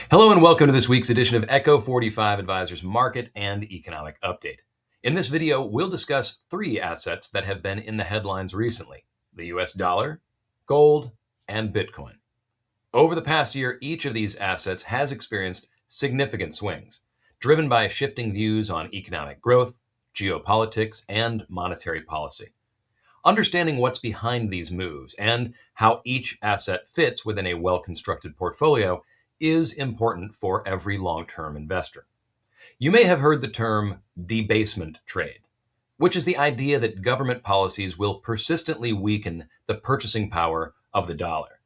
Hello and welcome to this week's edition of Echo45 Advisors Market and Economic Update. In this video, we'll discuss three assets that have been in the headlines recently: the US dollar, gold, and Bitcoin. Over the past year, each of these assets has experienced significant swings, driven by shifting views on economic growth, geopolitics, and monetary policy. Understanding what's behind these moves and how each asset fits within a well-constructed portfolio is important for every long-term investor. You may have heard the term debasement trade, which is the idea that government policies will persistently weaken the purchasing power of the dollar,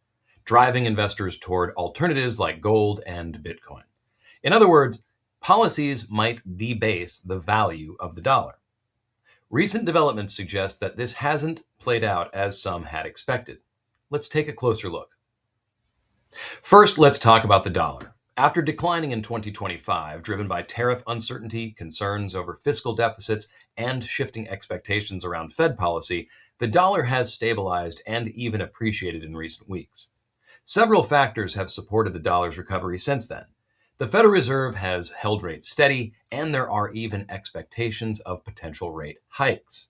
driving investors toward alternatives like gold and Bitcoin. In other words, policies might debase the value of the dollar. Recent developments suggest that this hasn't played out as some had expected. Let's take a closer look. First, let's talk about the dollar. After declining in 2025, driven by tariff uncertainty, concerns over fiscal deficits, and shifting expectations around Fed policy, the dollar has stabilized and even appreciated in recent weeks. Several factors have supported the dollar's recovery since then. The Federal Reserve has held rates steady, and there are even expectations of potential rate hikes.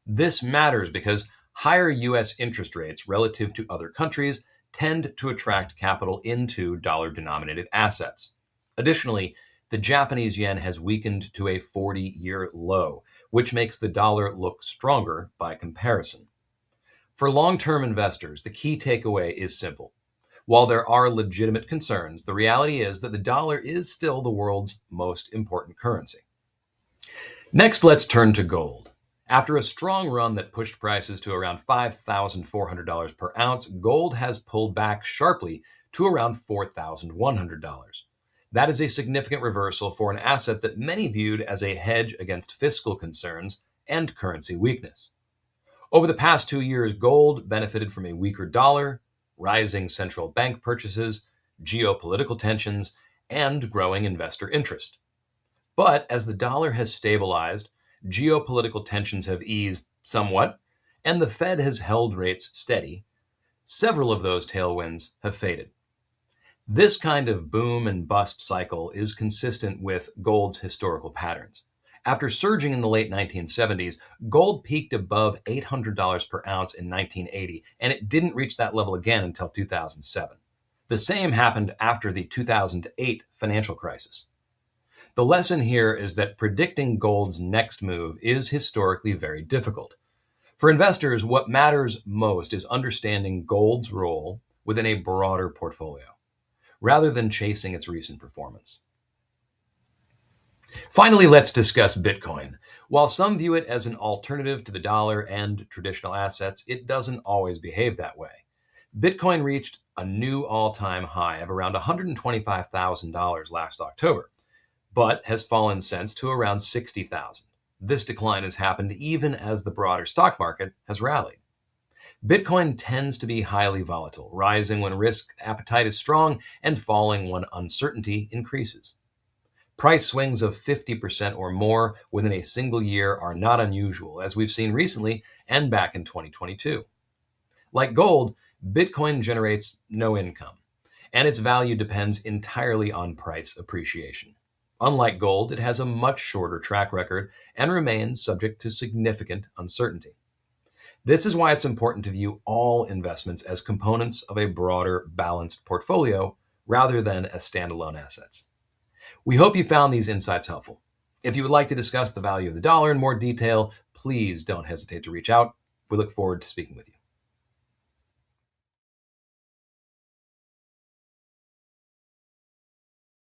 This matters because higher U.S. interest rates relative to other countries tend to attract capital into dollar-denominated assets. Additionally, the Japanese yen has weakened to a 40-year low, which makes the dollar look stronger by comparison. For long-term investors, the key takeaway is simple. While there are legitimate concerns, the reality is that the dollar is still the world's most important currency. Next, let's turn to gold. After a strong run that pushed prices to around $5,400 per ounce, gold has pulled back sharply to around $4,100. That is a significant reversal for an asset that many viewed as a hedge against fiscal concerns and currency weakness. Over the past 2 years, gold benefited from a weaker dollar, rising central bank purchases, geopolitical tensions, and growing investor interest. But as the dollar has stabilized, geopolitical tensions have eased somewhat, and the Fed has held rates steady, several of those tailwinds have faded. This kind of boom and bust cycle is consistent with gold's historical patterns. After surging in the late 1970s, gold peaked above $800 per ounce in 1980, and it didn't reach that level again until 2007. The same happened after the 2008 financial crisis. The lesson here is that predicting gold's next move is historically very difficult. For investors, what matters most is understanding gold's role within a broader portfolio, rather than chasing its recent performance. Finally, let's discuss Bitcoin. While some view it as an alternative to the dollar and traditional assets, it doesn't always behave that way. Bitcoin reached a new all-time high of around $125,000 last October, but has fallen since to around $60,000. This decline has happened even as the broader stock market has rallied. Bitcoin tends to be highly volatile, rising when risk appetite is strong and falling when uncertainty increases. Price swings of 50% or more within a single year are not unusual, as we've seen recently and back in 2022. Like gold, Bitcoin generates no income, and its value depends entirely on price appreciation. Unlike gold, it has a much shorter track record and remains subject to significant uncertainty. This is why it's important to view all investments as components of a broader, balanced portfolio rather than as standalone assets. We hope you found these insights helpful. If you would like to discuss the value of the dollar in more detail, please don't hesitate to reach out. We look forward to speaking with you.